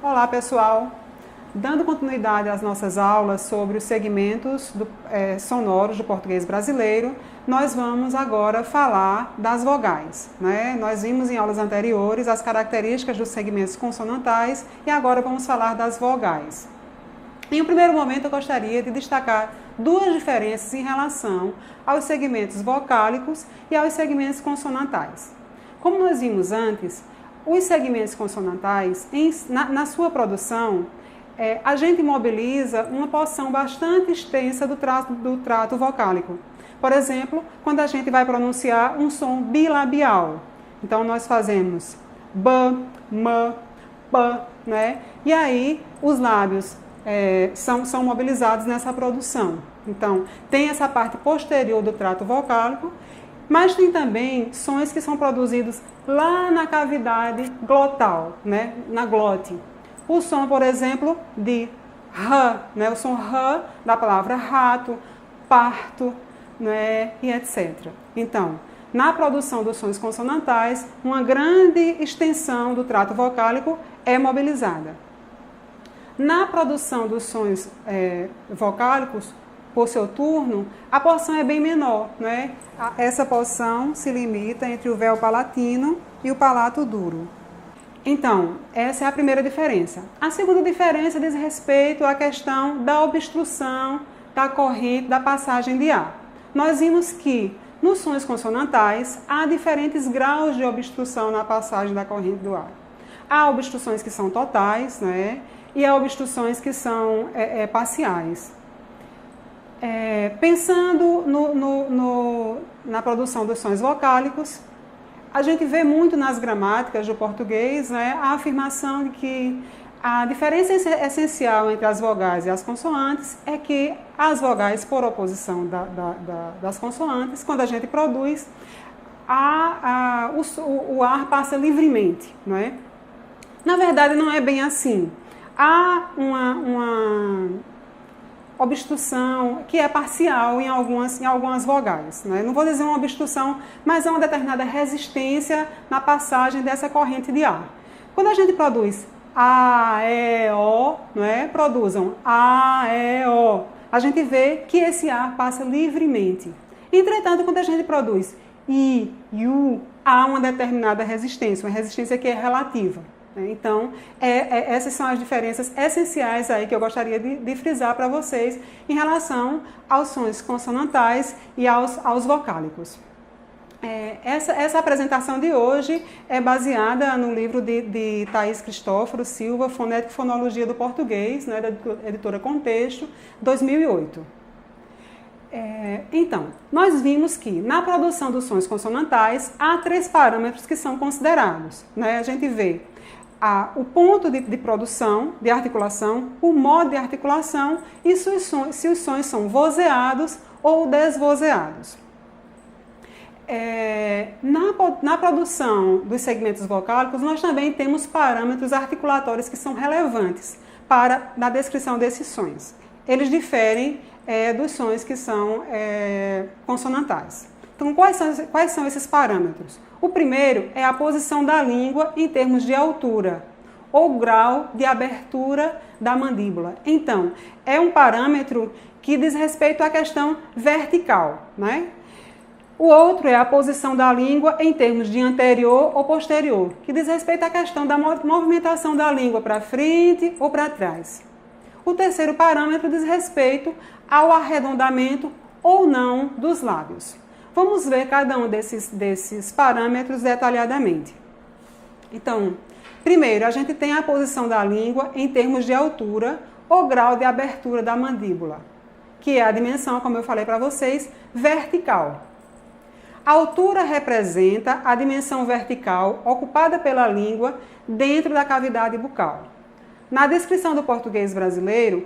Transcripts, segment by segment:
Olá pessoal, dando continuidade às nossas aulas sobre os segmentos sonoros do português brasileiro, nós vamos agora falar das vogais, né? Nós vimos em aulas anteriores as características dos segmentos consonantais e agora vamos falar das vogais. Em um primeiro momento eu gostaria de destacar duas diferenças em relação aos segmentos vocálicos e aos segmentos consonantais. Como nós vimos antes, os segmentos consonantais, na sua produção, a gente mobiliza uma porção bastante extensa do trato vocálico. Por exemplo, quando a gente vai pronunciar um som bilabial. Então, nós fazemos b, m, p, né? E aí, os lábios são mobilizados nessa produção. Então, tem essa parte posterior do trato vocálico, mas tem também sons que são produzidos lá na cavidade glotal, né? Na glote. O som, por exemplo, de r, né? O som r da palavra rato, parto, né? E etc. Então, na produção dos sons consonantais, uma grande extensão do trato vocálico é mobilizada. Na produção dos sons vocálicos, por seu turno, a porção é bem menor, né? Essa porção se limita entre o véu palatino e o palato duro. Então, essa é a primeira diferença. A segunda diferença diz respeito à questão da obstrução da corrente da passagem de ar. Nós vimos que nos sons consonantais há diferentes graus de obstrução na passagem da corrente do ar. Há obstruções que são totais, né? E há obstruções que são parciais. Pensando na produção dos sons vocálicos, a gente vê muito nas gramáticas do português, né, a afirmação de que a diferença essencial entre as vogais e as consoantes é que as vogais, por oposição das consoantes, quando a gente produz, o ar passa livremente, não é? Na verdade, não é bem assim. Há uma obstrução que é parcial em algumas vogais, né? Não vou dizer uma obstrução, mas é uma determinada resistência na passagem dessa corrente de ar. Quando a gente produz A, E, O, né? Produzam A, E, O, a gente vê que esse ar passa livremente. Entretanto, quando a gente produz I, U, há uma determinada resistência, uma resistência que é relativa. Então, essas são as diferenças essenciais aí que eu gostaria de frisar para vocês em relação aos sons consonantais e aos vocálicos. Essa apresentação de hoje é baseada no livro de Thaís Cristóforo Silva, Fonética e Fonologia do Português, né, da editora Contexto, 2008. Então, nós vimos que na produção dos sons consonantais há 3 parâmetros que são considerados, né? A gente vê o ponto de produção, de articulação, o modo de articulação e se os sons são vozeados ou desvozeados. Na produção dos segmentos vocálicos, nós também temos parâmetros articulatórios que são relevantes para a descrição desses sons. Eles diferem dos sons que são consonantais. Então, quais são esses parâmetros? O primeiro é a posição da língua em termos de altura, ou grau de abertura da mandíbula. Então, é um parâmetro que diz respeito à questão vertical, né? O outro é a posição da língua em termos de anterior ou posterior, que diz respeito à questão da movimentação da língua para frente ou para trás. O terceiro parâmetro diz respeito ao arredondamento ou não dos lábios. Vamos ver cada um desses parâmetros detalhadamente. Então, primeiro, a gente tem a posição da língua em termos de altura ou grau de abertura da mandíbula, que é a dimensão, como eu falei para vocês, vertical. A altura representa a dimensão vertical ocupada pela língua dentro da cavidade bucal. Na descrição do português brasileiro,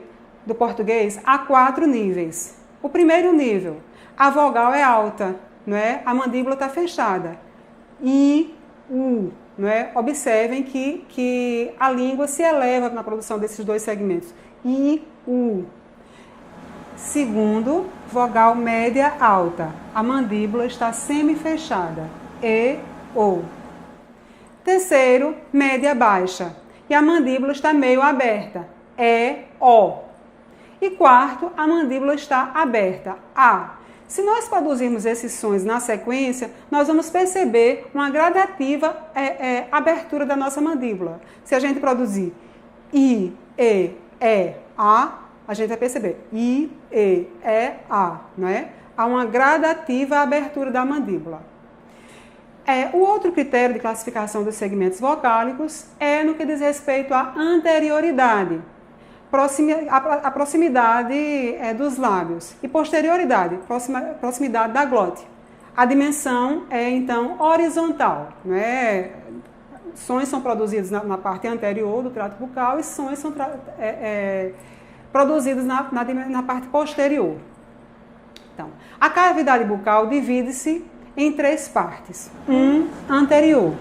há 4 níveis. O primeiro nível, a vogal é alta, não é? A mandíbula está fechada. I, U, não é? Observem que a língua se eleva na produção desses 2 segmentos. I, U. Segundo, vogal média alta. A mandíbula está semi-fechada. E, O. Terceiro, média baixa. E a mandíbula está meio aberta. E, O. E quarto, a mandíbula está aberta. A. Se nós produzirmos esses sons na sequência, nós vamos perceber uma gradativa abertura da nossa mandíbula. Se a gente produzir I, E, a gente vai perceber I, E, A, não é? Há uma gradativa abertura da mandíbula. O outro critério de classificação dos segmentos vocálicos é no que diz respeito à anterioridade, a proximidade dos lábios, e posterioridade, proximidade da glote. A dimensão é, então, horizontal, não é? Sons são produzidos na parte anterior do trato bucal e sons são produzidos na parte posterior. Então, a cavidade bucal divide-se em 3 partes. Anterior.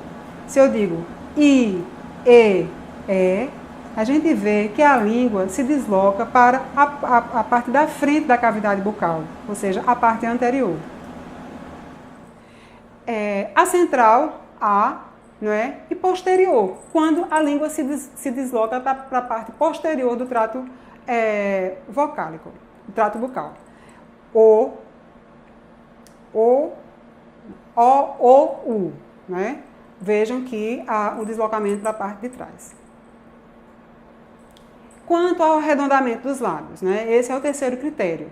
Se eu digo I, E, a gente vê que a língua se desloca para a parte da frente da cavidade bucal, ou seja, a parte anterior. A central, A, não é? E posterior, quando a língua se desloca para a parte posterior do trato vocálico, do trato bucal. O, U, né? Vejam que há o deslocamento para a parte de trás. Quanto ao arredondamento dos lábios, né? Esse é o terceiro critério.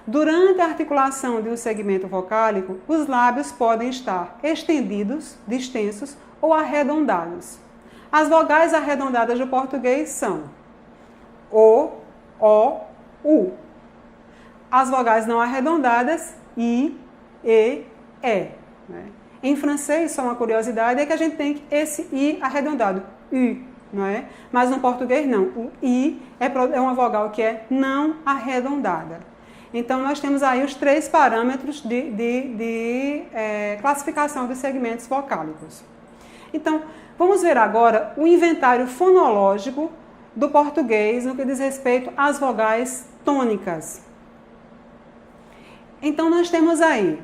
Durante a articulação de um segmento vocálico, os lábios podem estar estendidos, distensos ou arredondados. As vogais arredondadas do português são O, U. As vogais não arredondadas, I, E, né? Em francês, só uma curiosidade, é que a gente tem esse I arredondado, U, não é? Mas no português não, o I é uma vogal que é não arredondada. Então, nós temos aí os 3 parâmetros de classificação dos segmentos vocálicos. Então, vamos ver agora o inventário fonológico do português no que diz respeito às vogais tônicas. Então, nós temos aí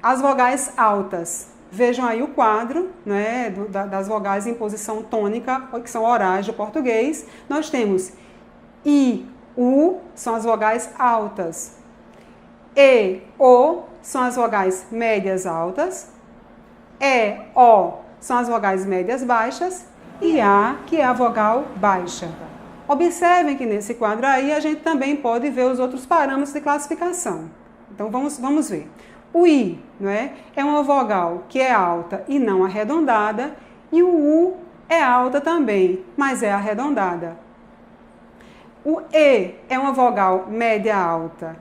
as vogais altas. Vejam aí o quadro, né, das vogais em posição tônica, que são orais do português. Nós temos I, U, são as vogais altas. E, O, são as vogais médias altas. E, O, são as vogais médias baixas. E A, que é a vogal baixa. Observem que nesse quadro aí a gente também pode ver os outros parâmetros de classificação. Então vamos ver. O I, não é? É uma vogal que é alta e não arredondada. E o U é alta também, mas é arredondada. O E é uma vogal média alta,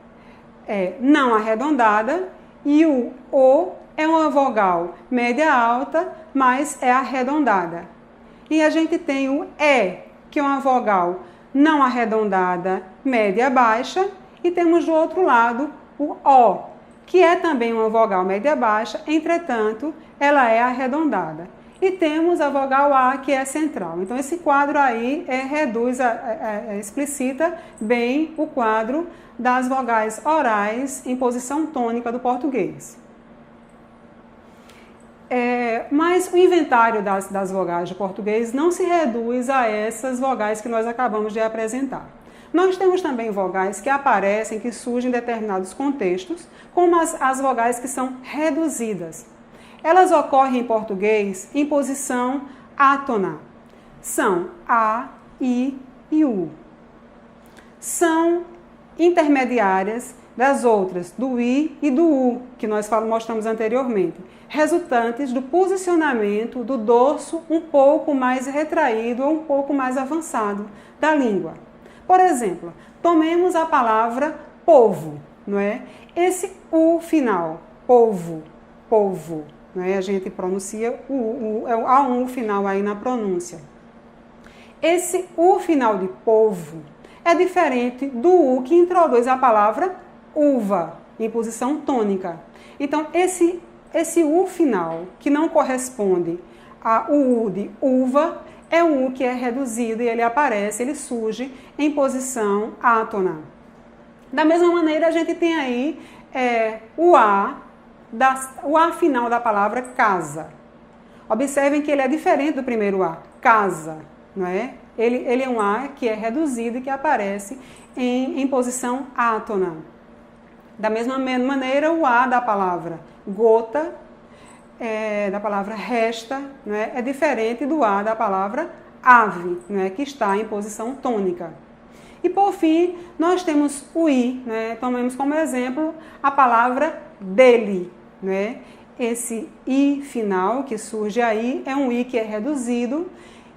não arredondada. E o O é uma vogal média alta, mas é arredondada. E a gente tem o E, que é uma vogal não arredondada, média baixa. E temos do outro lado o O, que é também uma vogal média baixa, entretanto, ela é arredondada. E temos a vogal A, que é central. Então, esse quadro aí explicita bem o quadro das vogais orais em posição tônica do português. Mas o inventário das vogais do português não se reduz a essas vogais que nós acabamos de apresentar. Nós temos também vogais que aparecem, que surgem em determinados contextos, como as vogais que são reduzidas. Elas ocorrem em português em posição átona. São A, I e U. São intermediárias das outras, do I e do U, que nós mostramos anteriormente, resultantes do posicionamento do dorso um pouco mais retraído ou um pouco mais avançado da língua. Por exemplo, tomemos a palavra povo, não é? Esse U final, povo, não é? A gente pronuncia há um U final aí na pronúncia. Esse U final de povo é diferente do U que introduz a palavra uva, em posição tônica. Então, esse U final, que não corresponde ao U de uva, é um U que é reduzido e ele surge em posição átona. Da mesma maneira, a gente tem aí o A final da palavra casa. Observem que ele é diferente do primeiro A, casa, não é? Ele é um A que é reduzido e que aparece em posição átona. Da mesma maneira, o A da palavra gota, da palavra resta, não é diferente do A da palavra ave, não é? Que está em posição tônica. E por fim, nós temos o I, né? Tomemos como exemplo a palavra dele, né? Esse I final que surge aí é um I que é reduzido,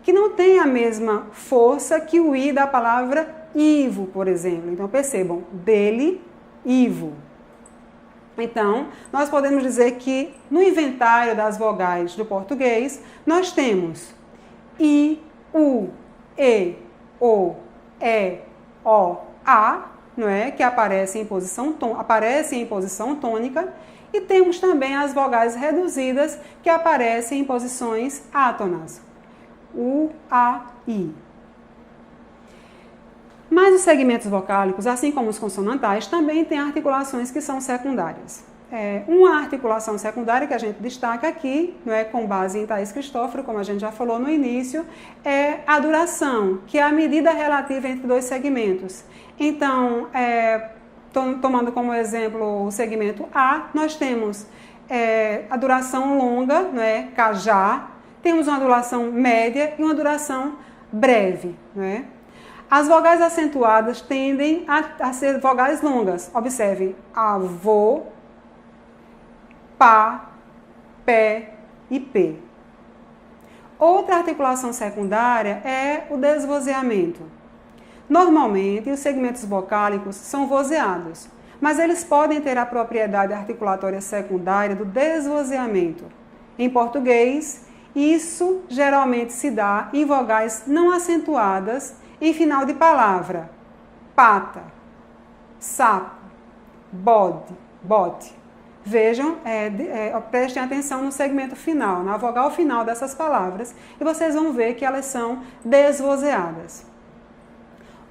que não tem a mesma força que o I da palavra Ivo, por exemplo. Então percebam, dele, Ivo. Então, nós podemos dizer que no inventário das vogais do português, nós temos I, U, E, O, E, O, A, não é? Que aparecem em posição tônica, e temos também as vogais reduzidas que aparecem em posições átonas. U, A, I. Mas os segmentos vocálicos, assim como os consonantais, também têm articulações que são secundárias. Uma articulação secundária que a gente destaca aqui, não é, com base em Thaís Cristóforo, como a gente já falou no início, é a duração, que é a medida relativa entre dois segmentos. Então, tomando como exemplo o segmento A, nós temos a duração longa, não é, cajá, temos uma duração média e uma duração breve, não é? As vogais acentuadas tendem a ser vogais longas. Observem, avô, pá, pé e p. Outra articulação secundária é o desvozeamento. Normalmente, os segmentos vocálicos são vozeados, mas eles podem ter a propriedade articulatória secundária do desvozeamento. Em português, isso geralmente se dá em vogais não acentuadas em final de palavra: pata, sapo, bode, bote. Vejam, prestem atenção no segmento final, na vogal final dessas palavras, e vocês vão ver que elas são desvozeadas.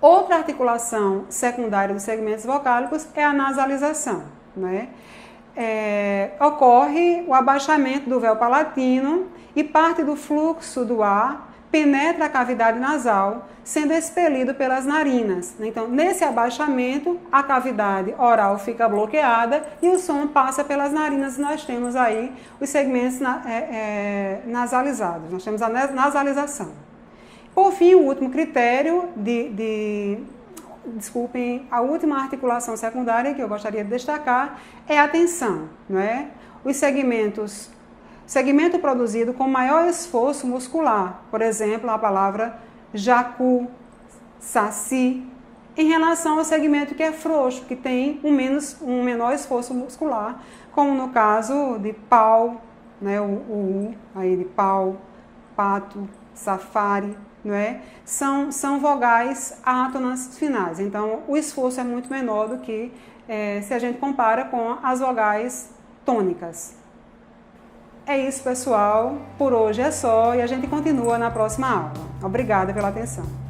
Outra articulação secundária dos segmentos vocálicos é a nasalização, né? Ocorre o abaixamento do véu palatino e parte do fluxo do ar penetra a cavidade nasal, sendo expelido pelas narinas. Então, nesse abaixamento, a cavidade oral fica bloqueada e o som passa pelas narinas. Nós temos aí os segmentos nasalizados. Nós temos a nasalização. Por fim, o último critério a última articulação secundária que eu gostaria de destacar é a tensão, não é? Os segmento produzido com maior esforço muscular, por exemplo, a palavra jacu, saci, em relação ao segmento que é frouxo, que tem um menor esforço muscular, como no caso de pau, né, o aí de pau, pato, safari, não é? São vogais átonas finais, então o esforço é muito menor do que se a gente compara com as vogais tônicas. É isso, pessoal. Por hoje é só e a gente continua na próxima aula. Obrigada pela atenção.